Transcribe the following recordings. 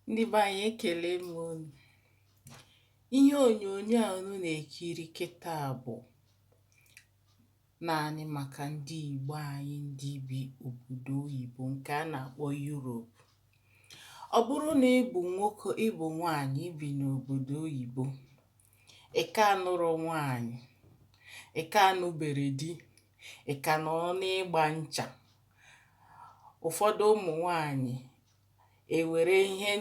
Ndị be anyị ekele m unu. Ihe onyonyo a unu na-ekiri kịta bụ naanị maka ndị Igbo anyị ndị bi obodo oyibo nke a na-akpọ Europe. Ọ bụrụ na ịbụ nwoke, ịbụ nwanyị, ibi n'obodo oyibo, ịka anụrụ nwanyị, ịka anụbere di, ịka nọ n'ịgba ncha. Ụfọdụ ụmụ nwanyị ewere ihe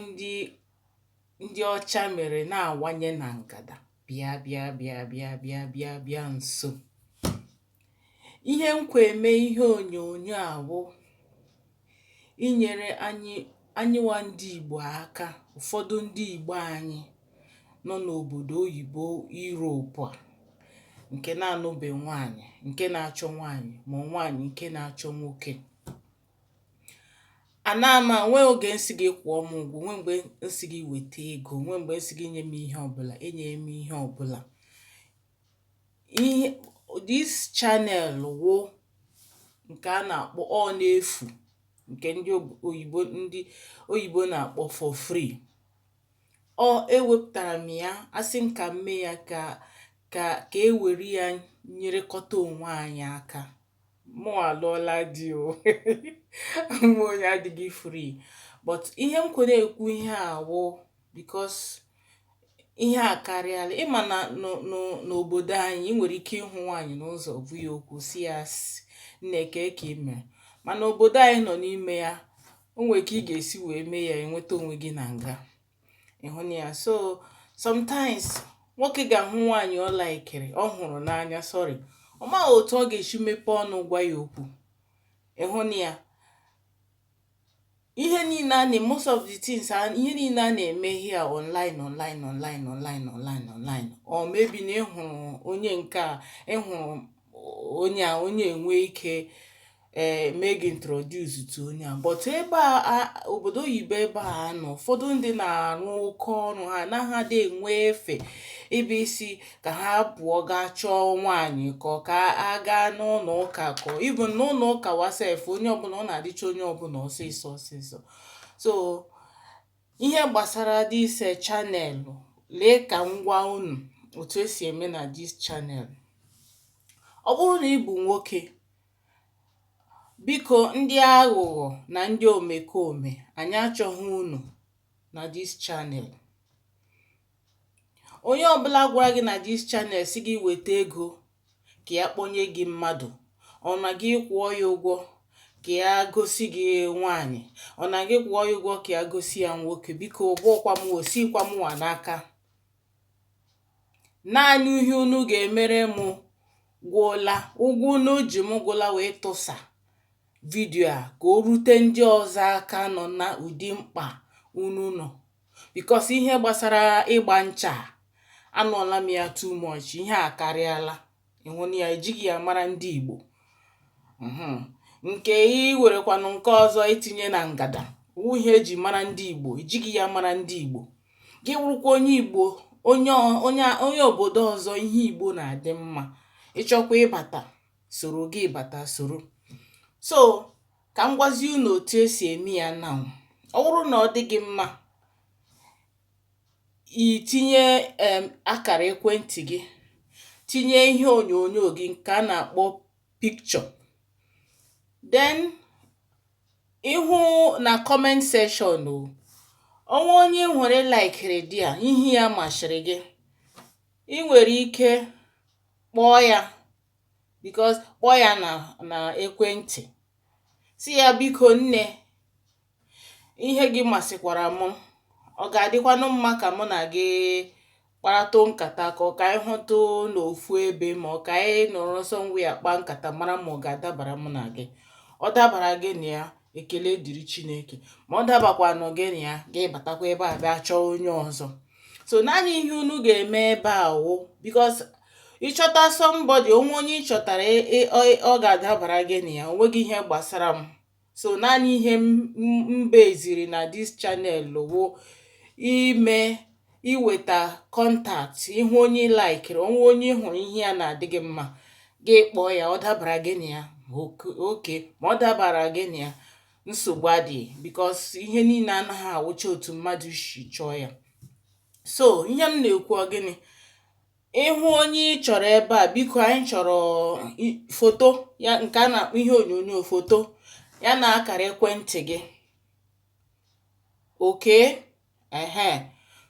ndị ọcha mere na-awanye na ngada bịa nso. Ihe nkwa eme ihe onyonyo a bụ inyere anyịwa ndị Igbo aka. Ụfọdụ ndị Igbo anyị nọ n'obodo oyibo Europe a nke na-anụbe nwanyị, nke na-achọ nwanyị, ma nwanyị nke na-achọ nwoke. Anama nwee oge nsi gị kwụọ m ụgwọ, nwee mgbe nsi gị weta ego, nwee mgbe nsi gị nye m ihe ọbụla, enye m ihe ọbụla. This channel wụ nke a na-akpọ ọ na-efu, nke ndị oyibo na-akpọ for free. Ọ ewepụtara m ya, asị m ka mme ya ka ewere ya nyerekọta onwe anyị aka. Mụ alụọla di o mụ onye adịghị free, but ihe m kwere ekwu ihe a wụ because ihe a karịala. Ịma na n'obodo anyị ị nwere ike ịhụ nwaanyị n'ụzọ bụ ya okwu si ya nneke ka ị mere, mana obodo anyị nọ n'ime ya, o nwere ka ị ga-esi wee mee ya enweta onwe gị na nga. Ịhụ na ya. So sometimes nwoke ga-ahụ nwaanyị ọ laikiri, ọ hụrụ n'anya, sorry, ọ maghị otu ọ ga-esi mepe ọnụ gwa ya okwu. Ịhụ na ya. Ihe niile a most of the things, ihe niile a na-eme here online. Or maybe na ịhụrụ onye nke a, ịhụrụ onye enwe ike mee gị introduce to onye a. But ebe a obodo oyibo ebe a nọ, ụfọdụ ndị na-arụ oke ọrụ, ha anaghị adị enwe efe ebe isi ka ha pụọ gaa chọọ nwaanyị ka a gaa n'ụlọ ụka, ka even n'ụlọ ụka wasef onye ọbụla, ọ na-adịcha onye ọbụla ọsịsọ. So ihe gbasara this channel, lee ka m gwa unu otu esi eme na this channel. Ọ bụrụ na ị bụ nwoke, biko ndị aghụghọ na ndị omekome, anyị achọghị unu na this channel. Onye ọbụla gwara gị na this channel si gị weta ego ka ya kpọnye gị mmadụ, ọ na gị kwụọ ya ụgwọ ka ya gosi gị nwaanyị, ọ na gị kwụọ ya ụgwọ ka ya gosi ya nwoke, biko ụgwọkwa m osikwa m nwa n'aka. Naanị ihe unu ga-emere m gwụla, ụgwọ unu ji m gwụla wee tụsa vidio a ka o rute ndị ọzọ aka nọ na ụdị mkpa unu nọ. Because ihe gbasara ịgba ncha anọla m ya too much, ihe a karịala. Ịhụ na ya, ejighị ya mara ndị Igbo. Nke ị werekwanụ nke ọzọ itinye na ngada wụ ihe eji mara ndị Igbo, ejighị ya mara ndị Igbo. Gị wụrụkwa onye Igbo, onye obodo ọzọ, ihe Igbo na-adị mma. Ịchọkwa ịbata soro gị bata soro. So ka m gwazi unu otu esi eme ya now. Ọ bụrụ na ọ dị gị mma, itinye akara ekwentị gị, tinye ihe onyonyo gị nke a na-akpọ picture, then ịhụ na comment section onwe onye nwere laikiri di ya, ihe ya mashịrị gị, ị nwere ike kpọọ ya, because kpọọ ya na ekwentị, si ya biko nne, ihe gị masịkwara m, ọ ga-adịkwanụ mma ka mụ na gị kparatụ nkata, ka ọ ka anyị hụtụ n'ofu ebe, ma ọ ka anyị nọrọ somewhere akpa nkata mara ma ọ ga-adabara mụ na gị. Ọ dabara gị na ya, ekele dịrị Chineke, ma ọ dabakwanụ gị na ya, gị batakwa ebe a bịa chọọ onye ọzọ. So naanị ihe unu ga-eme ebe a wụ, because ịchọta somebody, onye ị chọtara ọ ga-adabara gị na ya, onweghị ihe gbasara m. So naanị ihe mbeziri na this channel wụ iweta contact, ịhụ onye laikiri, onye hụrụ ihe ya na-adị gị mma, gị kpọọ ya, ọ dabara gị na ya, oke, ma ọ dabara gị na ya, nsogbu adịghị because ihe niile anaghị awụcha otu mmadụ si chọọ ya. So ihe m na-ekwu ọ gịnị, ịhụ onye ị chọrọ ebe a, biko anyị chọrọ foto ya, nke a na-akpọ ihe onyonyo, foto ya na akara ekwentị gị. Okay,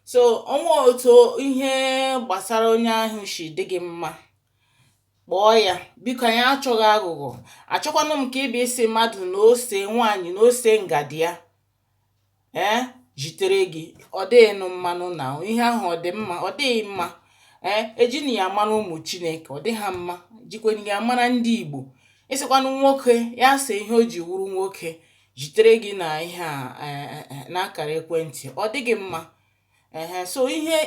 so ọnwa otu ihe gbasara onye ahụ si dị gị mma, kpọọ ya. Biko anyị achọghị aghụghọ, achọkwanụ m ka ị bịa isi mmadụ na ose nwaanyị na ose ngadi ya jitere gị. Ọ dịghịnụ mmanụ na ihe ahụ ọ dị mma? Ọ dịghị mma. Ejini ya mara ụmụ Chineke, ọ dịghị mma. Jikweni ya mara ndị Igbo. Ịsịkwanụ nwoke ya sị ihe o ji wuru nwoke jitere gị na ihe a na akara ekwentị, ọ dịghị mma. So ihe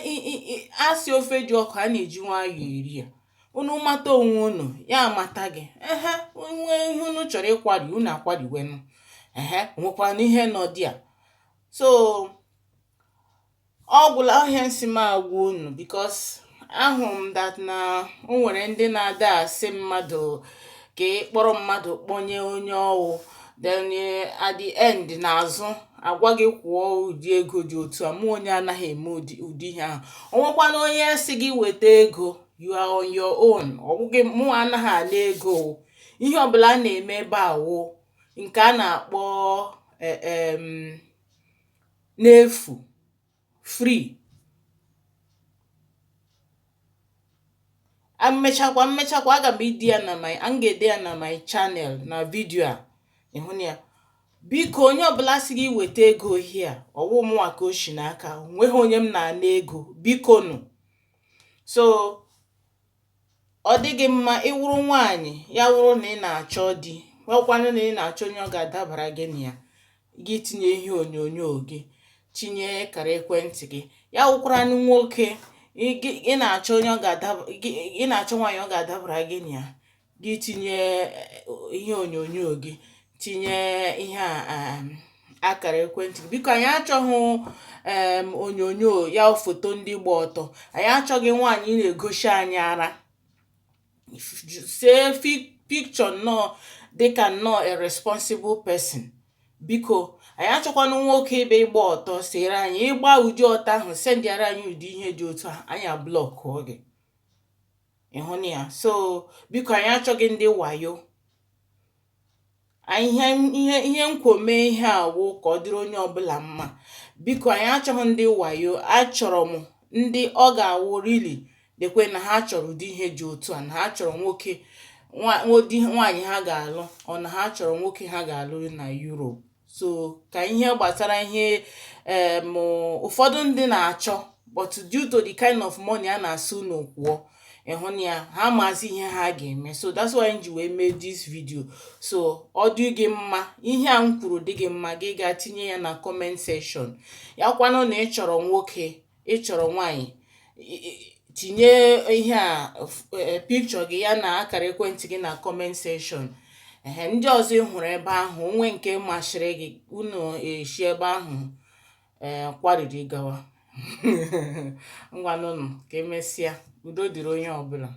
asị ofe dị ọkụ a na-eji nwayọọ eri ya. Unu mata onwe unu, ya amata gị. Nwe ihe unu chọrọ ịkwari, unu akwariwenụ. Nwekwana ihe nọ dị a. So ọ gwụla ihe nsị m agwa unu because ahụrụ m that na o nwere ndị na-ada asị mmadụ ka ị kpọrọ mmadụ kpọnye onye ọwụ, then at the end n'azụ agwa gị kwụọ ụdị ego dị otu a. Mụ onye anaghị eme ụdị ihe ahụ. O nwekwana onye si gị weta ego, you are on your own. Ọ bụghị mụ anaghị ala ego. Ihe ọbụla a na-eme ebe a wụ nke a na-akpọ n'efu, free. Mmechakwa aga m ide ya na ga-ede ya na my channel na vidio a. Ịhụ ya. Biko onye ọbụla si gị weta ego here, ọwụ mụnwa ka o si n'aka, nweghị onye m na-ana ego, biko nụ. So ọ dịghị mma ịwụrụ nwaanyị ya wụrụ na ị na-achọ di, nwekwanụ na ị na-achọ onye ọ ga-adabara gị na ya, gị tinye ihe onyonyo gị, tinye akara ekwentị gị. Ya wụkwaranụ nwoke ị na-achọ onye ọ ga-adabara, ị na-achọ nwaanyị ọ ga-adabara gị na ya, gị tinye ihe onyonyo gị, tinye ihe akara ekwentị gị. Biko anyị achọghị onyonyo ya foto ndị gba ọtọ. Anyị achọghị nwaanyị na-egosi anyị ara. See picture nnọọ dịka nnọọ a responsible person. Biko anyị achọkwanụ nwoke ibe ịgba ọtọ sere anyị, ịgba ụdị ọtọ ahụ sendịara anyị ụdị ihe dị otu a, anyị ablọkụọ gị. Ịhụ ya. So biko anyị achọghị ndị wayo. Ihe nkwome ihe awụ ka ọ dịrị onye ọbụla mma. Biko anyị achọghị ndị wayo. Achọrọ m ndị ọ ga-awụ rili dekwe na ha chọrọ ụdị ihe dị otu a, na ha chọrọ nwoke nwaanyị ha ga-alụ, ọ na ha chọrọ nwoke ha ga-alụ na Europe. So ka ihe gbasara ihe ụfọdụ ndị na-achọ, but due to the kind of money a na-asụ n'okwuo, ịhụ ya, ha maazị ihe ha ga-eme. So that's why m ji wee mee this video. So ọ dị gị mma, ihe a m kwuru dị gị mma, gị ga tinye ya na comment section. Ya kwanụ na ị chọrọ nwoke, ị chọrọ nwaanyị, tinye ihe a picture gị ya na akara ekwentị gị na comment section. Ndị ọzọ ị hụrụ ebe ahụ, onwe nke masịrị gị, unu esi ebe ahụ kwariri gawa. Ngwanụnụ ka emesịa. Udo dịrị onye ọbụla.